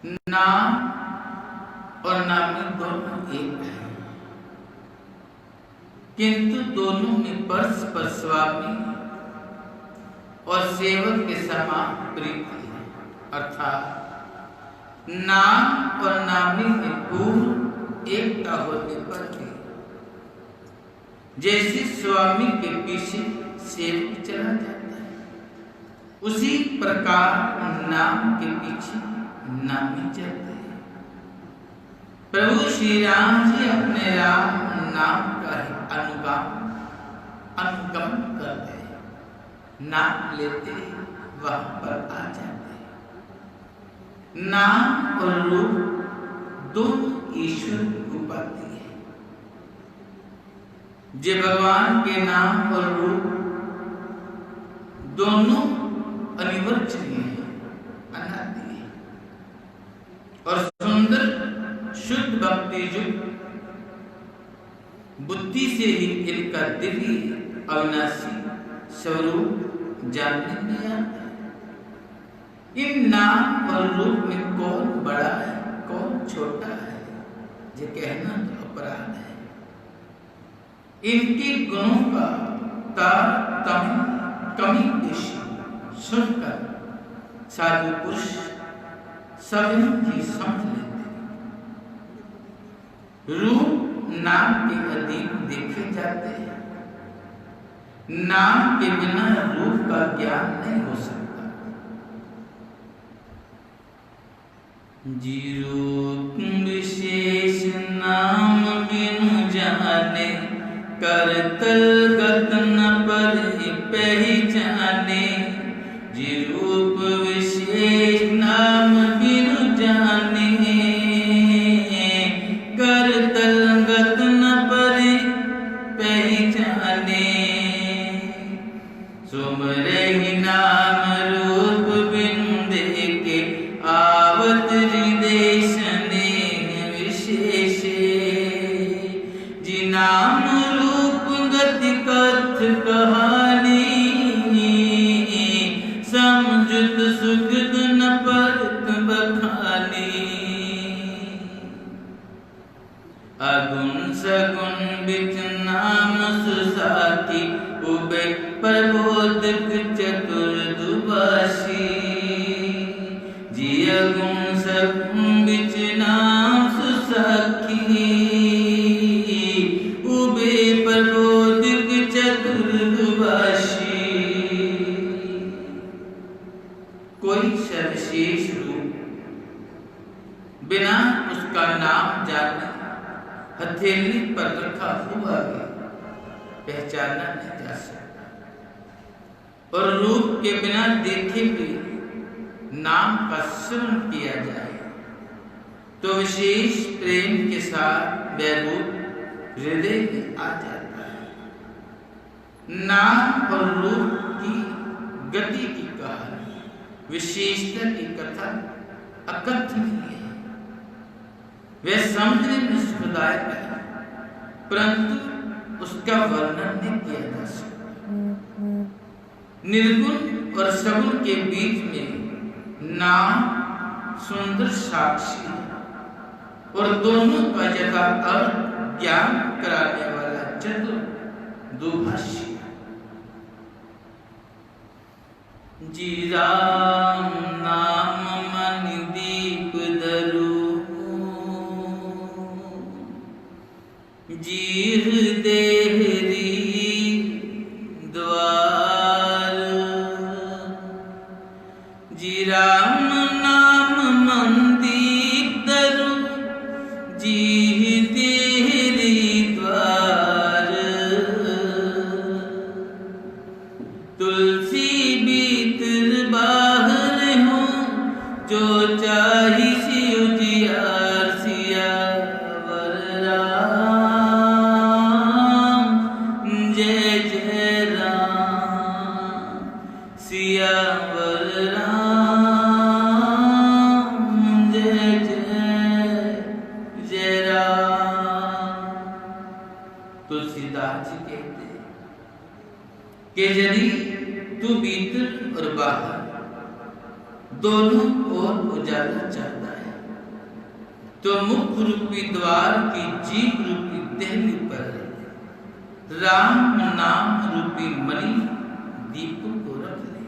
नाम और नामी दोनों एक है, किंतु दोनों में परस्पर स्वामी और सेवक के समान प्रीति है। अर्थात नाम और नामी में पूर्ण एकता होने पर भी जैसे स्वामी के पीछे सेवक चला जाता है, उसी प्रकार नाम के पीछे नामी चलते हैं। प्रभु श्री राम जी अपने राम नाम का ही अनुगमन करते हैं, नाम लेते वहां पर आ जाते हैं। नाम और रूप दोनों ईश्वर की उपाधि है। जे भगवान के नाम और रूप दोनों अनिवर्चनीय है, अनादि है और सुंदर शुद्ध भक्ति युक्त बुद्धि से ही इनका दिव्य अविनाशी स्वरूप जानने में आता है। इन नाम और रूप में कौन बड़ा है कौन छोटा है, ये कहना तो अपराध है। इनके गुणों का तारतम्य कमी बेशी सुनकर साधु पुरुष सभी की समझ लेते। रूप नाम के अधीन देखे जाते हैं। नाम के बिना रूप का ज्ञान नहीं हो सकता। जी रूप विशेष नाम बिनु जाने, करतल गत न पर पहचाने। जी रूप विशेष नाम बिनु जाने, करतल गत न पर पहचाने। सुमरहि नाम रूप बिनु देखे, आवत हृदय स्नेह विशेषे। जी नाम रूप गति कथ कहानी, समझुत सुखद न परत बखानी। अगुण सगुण बिच नाम सुसाकी, उबे प्रबोधक चतुर दुभाषी। जी अगुण सगुण बिच नाम सुसाकी, उबे प्रबोधक चतुर दुभाषी। कोई सर्वशेष रूप बिना उसका नाम जाने हथेली पर रखा हुआ भी पहचाना नहीं जा सकता, और रूप के बिना देखे भी नाम का स्मरण किया जाए तो विशेष प्रेम के साथ वह रूप हृदय में आ जाता है। नाम और रूप की गति की कहानी, विशेषता की कथा अकथनीय है। वह समझने में सुखदायक है, परंतु उसका वर्णन नहीं किया जा सकता। निर्गुण और सगुण के बीच में नाम सुंदर साक्षी है, और दोनों का यथा अर्थ ज्ञान कराने वाला चतुर दुभाषी। जी राम नाम मन दीप धरू, जी हृदय द्वार। जी राम नाम मन दीप धरू, जी हृदय द्वार। तुलसी भीतर बाहर हो, जो चाही सियो जियार। सियावर राम, जय जय राम। सियावर राम, जय जय राम। तुलसीदास जी कहते हैं कि यदि तू भीतर और बाहर दोनों ओर उजाला चाहता है तो मुख रूपी द्वार की जीभ रूपी देहली पर राम नाम रूपी मणि दीप को रख ले।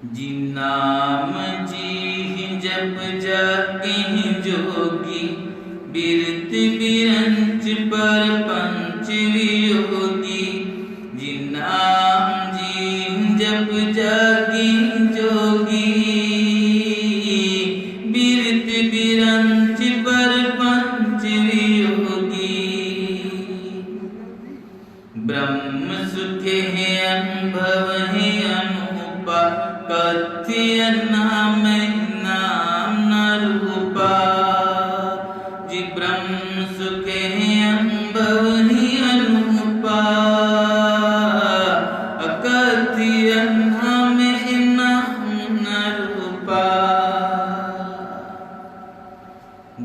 जी नाम जी जप जाके जोगी बिरत बिरंच पर पंच वियोगी। जी नाम जी जप जाके जोगी बिरत बिरंच पर पंच वियोगी। ब्रह्म सुख है अनुभव है अनुपा कथ्य नाम नाम न रूपा। जी ब्रह्म सुख है अनुभव है अनुपा कथ्य नाम नाम न रूपा।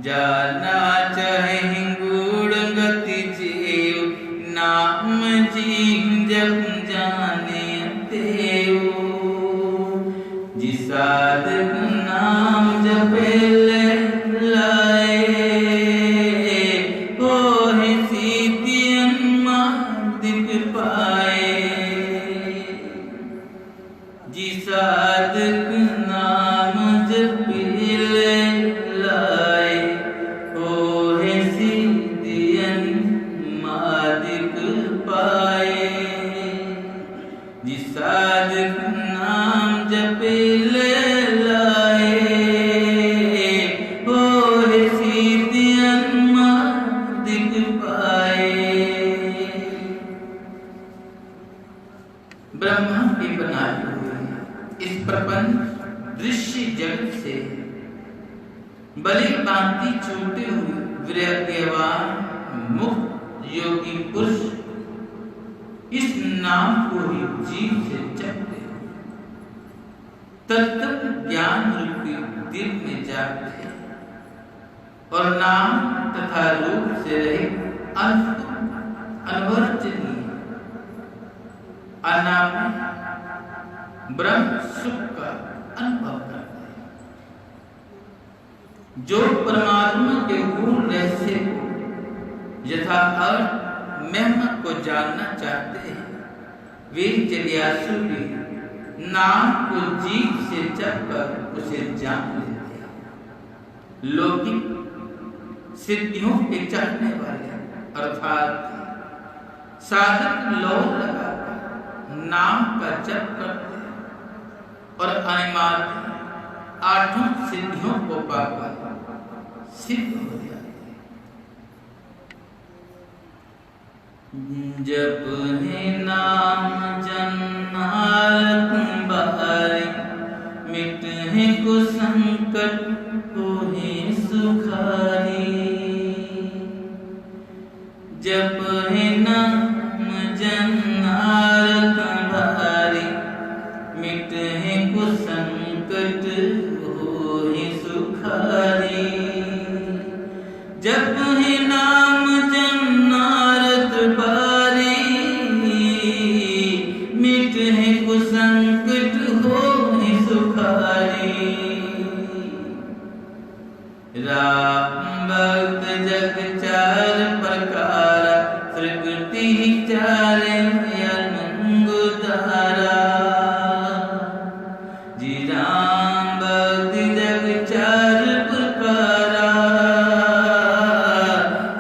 जाना चाहे गुण गति जीव नाम जी जप जाने देव। जी साधक नाम जपे लाए हो है सीति दिख पाए। जी साधक नाम जपे लाए हो है सीति दिख पाए। जी साधक नाम जपे लाए हो है सीति दिख पाए। ब्रह्मा के बनाए हुए इस प्रपंच दृश्य जगत से बलि भांति छूटे हुए विरक्तिवान मुक्त योगी पुरुष इस नाम को ही जीव से जपते तत्व ज्ञान रूपी दिल में जाते हैं और नाम तथा रूप से रहित अनवर्जनीय अनामय ब्रह्म सुख का अनुभव करते हैं। जो परमात्मा के गुण रहस्य को यथा अर्थ महिमा को जानना चाहते हैं वे जिज्ञासु भी नाम को जीव से जपकर उसे जान लेते हैं। लौकिक सिद्धियों के चाहने वाले अर्थात साधक लौट लगाकर नाम का जप करते हैं और अनिमाद आठों सिद्धियों को पाकर सिद्ध हो जाते हैं। जप है नाम जन्नारत बारी मिट है को संकट को है सुखारी। जप है नाम जन्नारत बारी मिट है को संकट हो है सुखारी। जप है नाम जन्नारत बारी मिट है को संकट हो है सुखारी। राम भक्त जग चार प्रकार प्रकृति चारे अनंगुदारा। जी राम भक्त जग चार प्रकार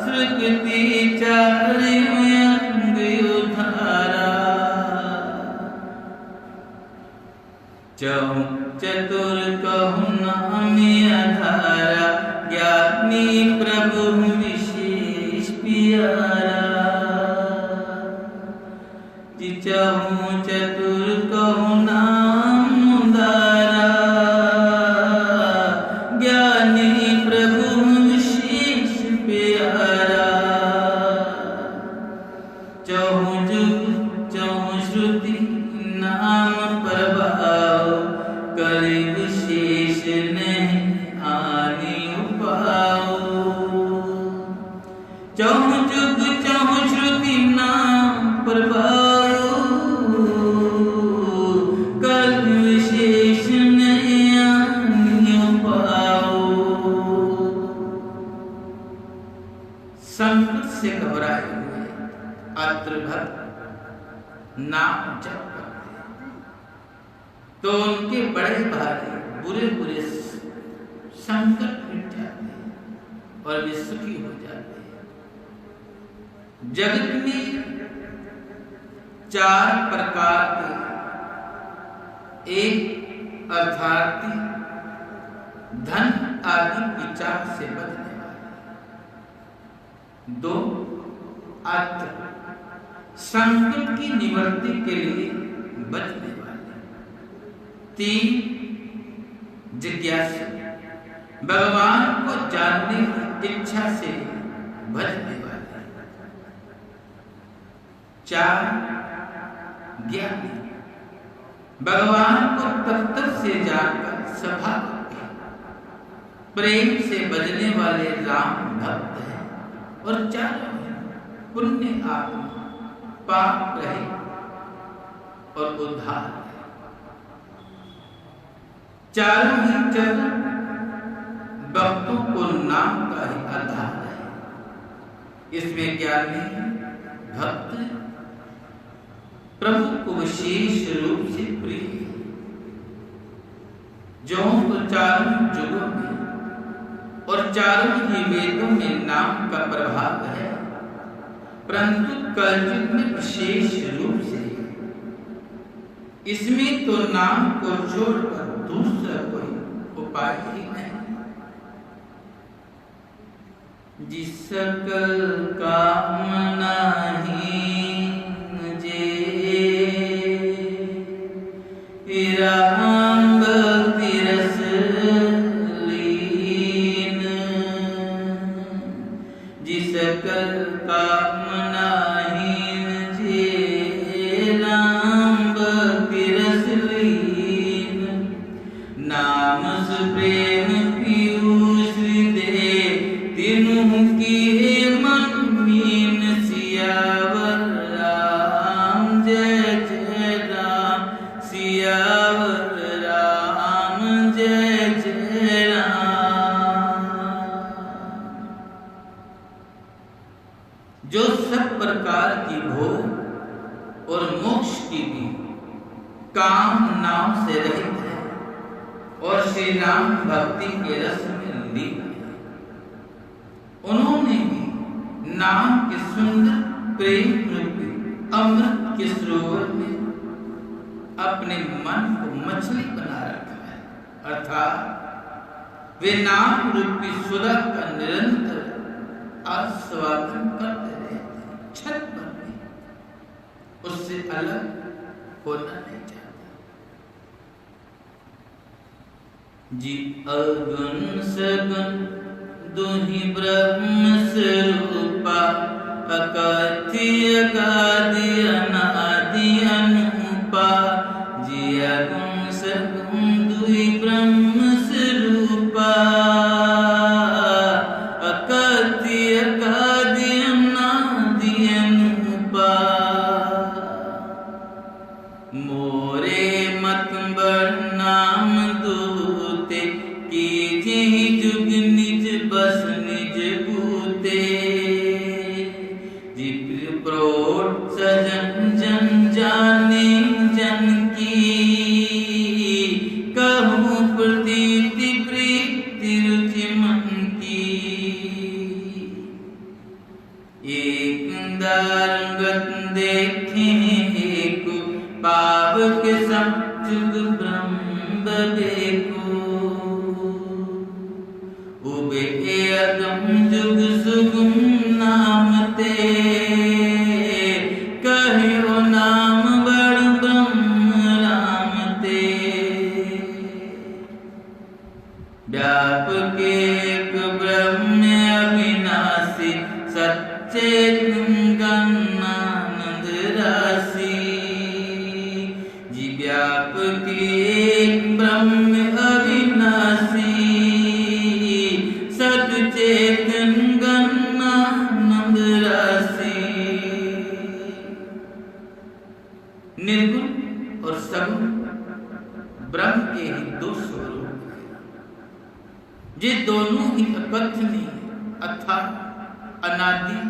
प्रकृति चारे अनंगुदारा। चहु चतुर कहु नाम आधारा ज्ञानी प्रभु विशेष प्यारा। चहु चतुर कहु नाम उदारा ज्ञानी प्रभु विशेष प्यारा। चहु जुग चहु श्रुति नाम प्रभाव करे विशेष नहीं आनी उपाओ। चहु जुग चहु श्रुति नाम प्रभाव कर विशेष नहीं आनी उपाओ। नाम जप करते तो उनके बड़े भारी बुरे बुरे संकट मिट जाते हैं और वे सुखी हो जाते हैं। जगत में 4 प्रकार के, एक अर्थार्थी धन आदि विचार से बचने वाले, 2 अर्थ संकट की निवृत्ति के लिए बचने वाले, 3 जिज्ञासु भगवान को जानने की इच्छा से भजने वाले, 4 ज्ञानी भगवान को तत्व से जानकर स्वभाव प्रेम से बजने वाले राम भक्त हैं, और 4 पुण्य आत्मा पाप रहे और उद्धार है। चारों ही चरण भक्तों को नाम का ही आधार है। इसमें ज्ञानी भक्त प्रभु को विशेष रूप से प्रिय है। जो तो चारों युगों में और चारों ही वेदों में नाम का प्रभाव है, परंतु कलयुग में विशेष रूप से इसमें तो नाम को छोड़कर दूसरा कोई उपाय ही नहीं। जिस सकल कामना राम भक्ति रस लीन, जिस सकल कामना राम भक्ति रस लीन, नाम सुप्रेम पीयूष दे तीनों की मन मीन, सियावर राम जय जय राम, सियावर राम जय जय राम। जो सब प्रकार की भोग और मोक्ष की भी काम नाम से रहित है और श्री राम भक्ति के रस में लीन है, उन्होंने भी नाम के सुंदर प्रेम रूपी अमृत के सरोवर में अपने मन को मछली बना रखा है, अर्थात वे नाम रूपी सुधा का निरंतर आस्वादन करते रहते हैं, छत पर भी उससे अलग होना नहीं चाहते। जी अगुण सगुण दुहि ब्रह्म स्वरूपा, अकथ्य अगाधि अनादि अनूपा, जी अगुण सगुण दुहि ब्रह्म स्वरूपा, अकथ्य अगाधि अनादि अनूपा, मोरे मत बड़ नाम दूते, कीजे जुग निज बस निज भूते, जिप्र प्रोट सजन जन जाने जन की, कहूँ प्रतीति प्रीति रुचि मन की, एक दारंगत देखे एक पावक संयुग ब्रह्म देखो, उबे अगम जुग सुगम नाम ते, कहो नाम बड़ ब्रह्म राम ते, व्यापक एक ब्रह्म अविनाशी, सच्चेतन गणानंद राशि, जी व्यापक एक ब्रह्म अविनाशी, सच्चेतन गणानंद राशि। निर्गुण और सगुण ब्रह्म के ही 2 स्वरूप हैं, ये दोनों ही अकथनीय अर्थात अनादि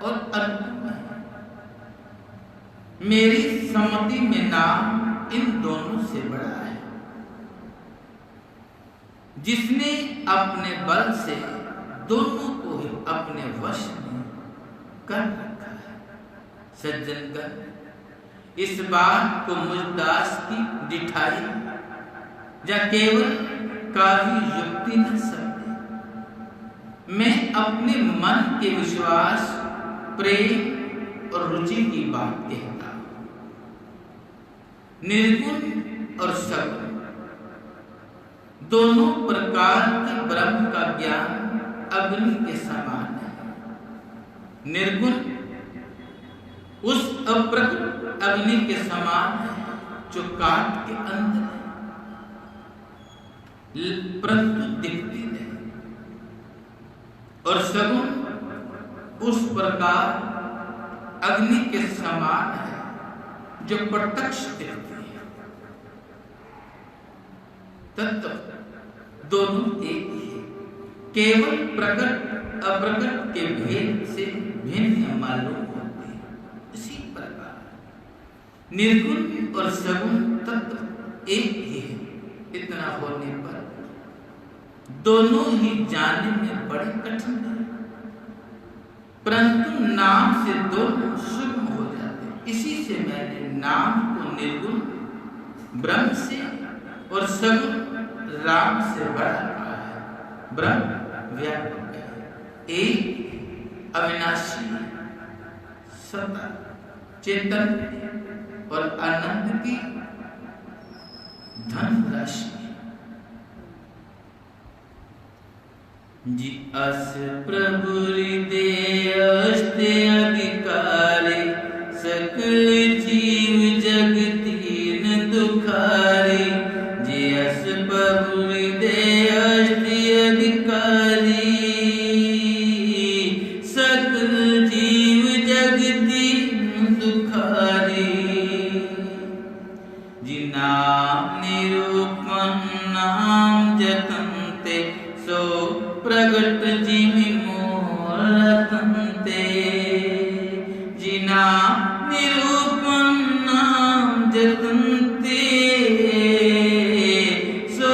और अनंत है। मेरी सम्मति में नाम इन दोनों से बड़ा है। जिसने अपने बल से दोनों को ही अपने वश में कर रखा है। सज्जनगण, इस बात को मुझ दास की डिठाई या केवल कावी युक्ति न समझे। मैं अपने मन के विश्वास, प्रेम और रुचि की बात कहता हूं। निर्गुण और सगुण दोनों प्रकार के ब्रह्म का ज्ञान अग्नि के समान है। निर्गुण उस अप्रकट अग्नि के समान है जो काट के अंदर है परंतु दिखती नहीं, और सगुण उस प्रकार अग्नि के समान है जो प्रत्यक्ष दिखती है। तत्व दोनों एक ही है, केवल प्रकट अप्रकट के भेद से भिन्न मालूम होते हैं। इसी प्रकार निर्गुण और सगुण तत्व एक ही है। इतना होने पर दोनों ही जानने में बड़े कठिन है, परंतु नाम से दोनों सूक्ष्म हो जाते हैं। इसी से मैंने नाम को निर्गुण ब्रह्म से और सगुण राम से बड़ा कहा है। ब्रह्म व्यापक है, एक अविनाशी, सदा चेतन और आनंद की धन राशि। जी अस प्रभु हृदय अष्टे अधिकारे, सकल जीव जग दीन दुखारे। जी अस प्रभु हृदय अष्टे अधिकारे, सकल जीव जग दीन दुखारे। जी नाम निरूपण नाम जतनते, सो प्रगट जिमि मोर रतनते। जी नाम निरूपण नाम जतनते, सो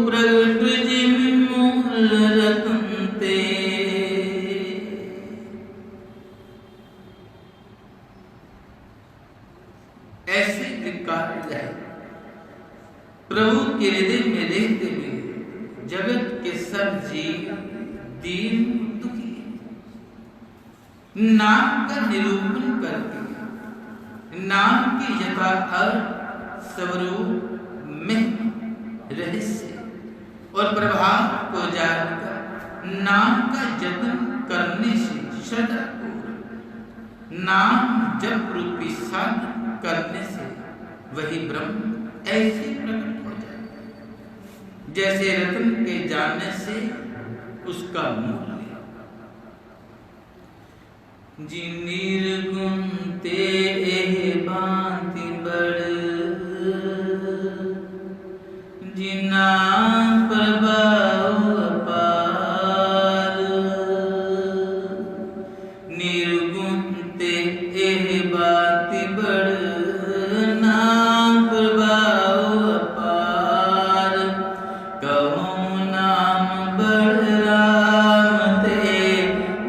प्रगट जिमि मोर रतनते। ऐसे विकार रहे प्रभु के हृदय में रहते हुए जगत के सब जीव दीन दुखी नाम का निरूपण करके नाम की यथार्थ स्वरूप में रहस्य और प्रभाव को जानकर नाम का जतन करने से श्रद्धा को नाम जप रूपी साधन करने से वही ब्रह्म ऐसे प्रकट हो जाए जैसे रत्न के जानने से उसका मूल्य। जी निर्गुण ते भांति बड़, जी नाम प्रभाव अपार। निर्गुण ते भांति बड़, नाम प्रभाव अपार। कहूँ नाम बड़ राम ते,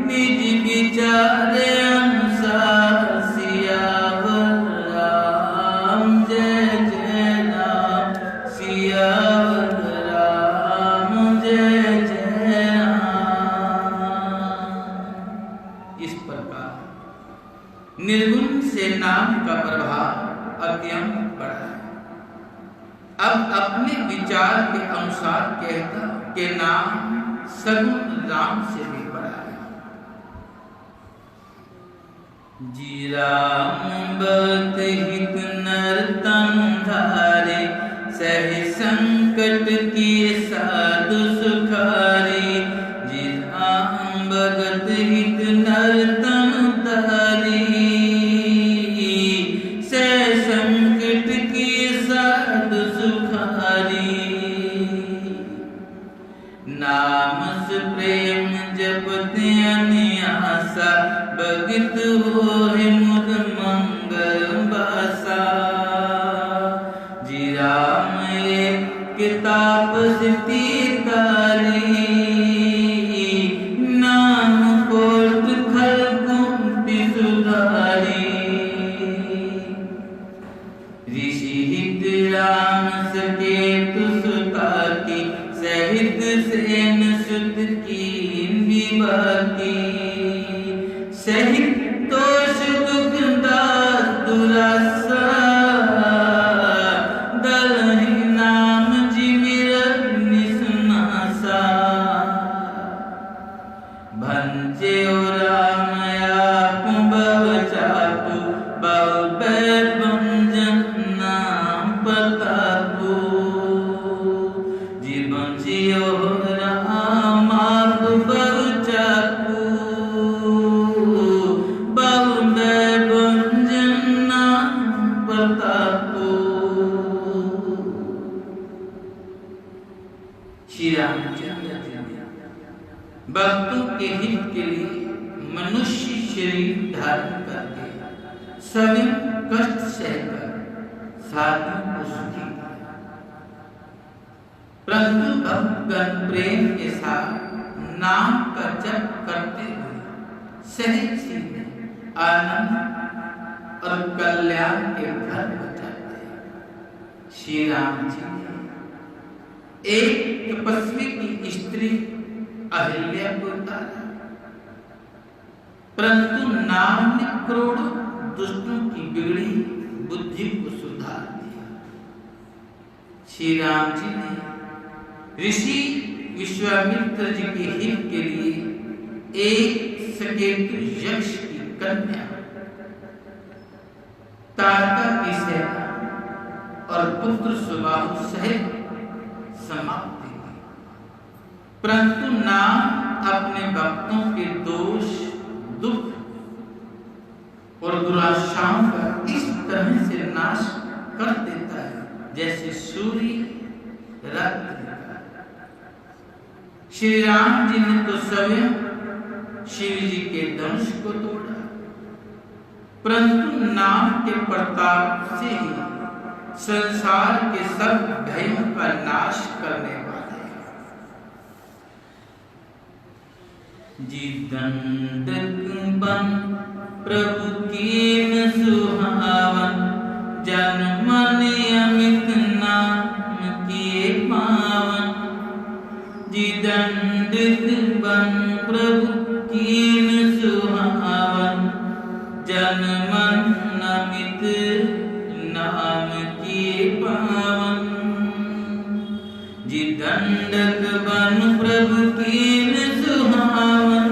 निज विचारे अनुसार। सियावर राम जय जय राम, सियावर राम जय जय राम। इस प्रकार निर्गुण से नाम का प्रभाव अत्यंत बड़ा है। अब अपने विचार के अनुसार कहता कि नाम सगुण राम से भी बड़ा है। जी राम बत हित नर तन धारे, सही संकट किए साधु सुखारे। जी राम भगत हित नर तन धारे, सह संकट किए साधु सुखारे। नाम से प्रेम जपते अनियासा, भगत होए मुद मंगल बा। किताब तारी नाम कोट खलकुंती सुधारी ऋषि हित राम सकेतु सुता की सहित सेन सुत की विवाकी सहित दोष दुख दास दुरासा दलहि नाम जिमिरत निसनासा भंजे राम आप भव चातु बहु भंजन नाम प्रतापु जीवन जियो राम आप भव चातु बहु भंजन नाम प्रतापु। श्री रामचंद्र भक्तों के हित के लिए मनुष्य शरीर धारण करके सभी कष्ट सहकर साधु को सुखी किया, परंतु भक्तगण प्रेम के साथ नाम का जप करते हुए सहज ही में आनंद और कल्याण के घर बचाते हैं। श्री राम जी ने एक तपस्वी की स्त्री अहिल्या को उतारा, परंतु नाम ने करोड़ों दुष्टों की बिगड़ी बुद्धि को सुधार दिया। श्री राम जी ने ऋषि विश्वामित्र जी के हित के लिए एक सकेतु यक्ष की कन्या तारका की सेना और पुत्र सुबाहु सहित समाप्त की, परंतु नाम अपने भक्तों के दोष दुख और दुराशाओं का इस तरह से नाश कर देता है जैसे सूर्य रात्रि का। श्री राम जी ने तो स्वयं शिव जी के धनुष को तोड़ा, परंतु नाम के प्रताप से ही संसार के सब भयों का नाश करने वाले जी दंडक बन प्रभु कीन सुहावन जन मन अमित नाम किए पावन जी दंडक बन प्रभु कीन सुहावन जन मन अमित नाम किए पावन जी दंडक बन प्रभु कीन सुहावन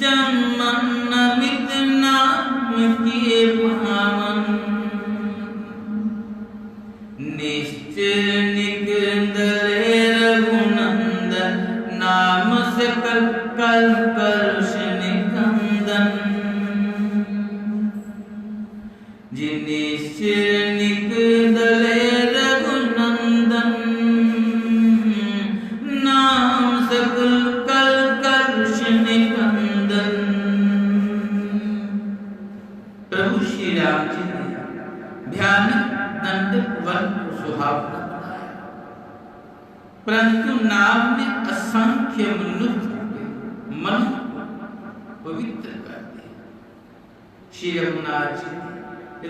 जन मन अमित नाम किए पावन निश्चय निकंदले रघुनंदन नाम सकल कल कलुष निकंदन जिनिश्चय निकंदले रघुनंदन नाम सकल कल कलुष निकंदन। प्रभु श्री राम जी ने भयानक दंडक वन को सुहावना बनाया, परंतु नाम ने असंख्य मन पवित्र कर दिया। श्री रघुनाथ जी ने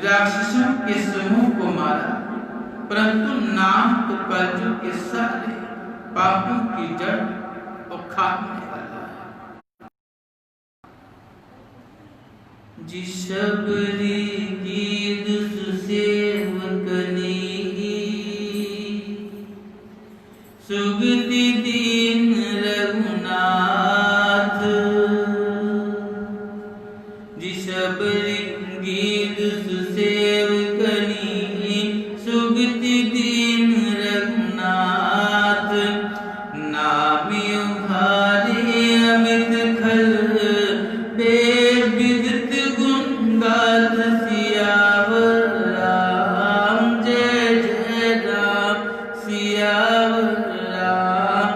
राक्षसों के समूह को मारा, परंतु नाम तो कलयुग के सारे पापों की जड़ और खाने वाला है। जी सबरी गीत सुसेवकनी सुगति दीन रघुनाथ जी सबरी गीत सुसेवकनी सुगति दीन रघुनाथ नामी उभारे अमित खल वेद विदित गुण गाथ सियावर राम जय जय राम सियावर राम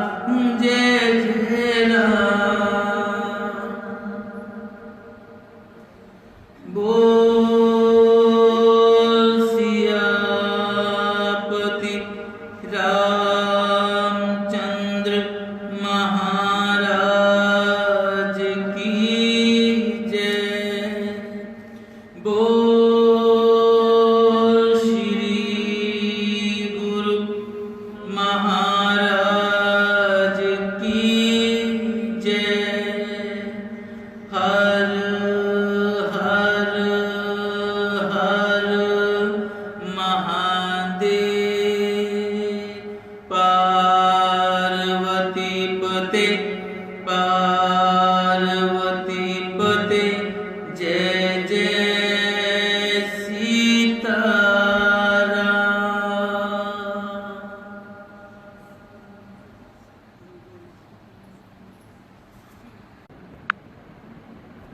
रामचंद्र महाराज की जय। बोल श्री गुरु महाराज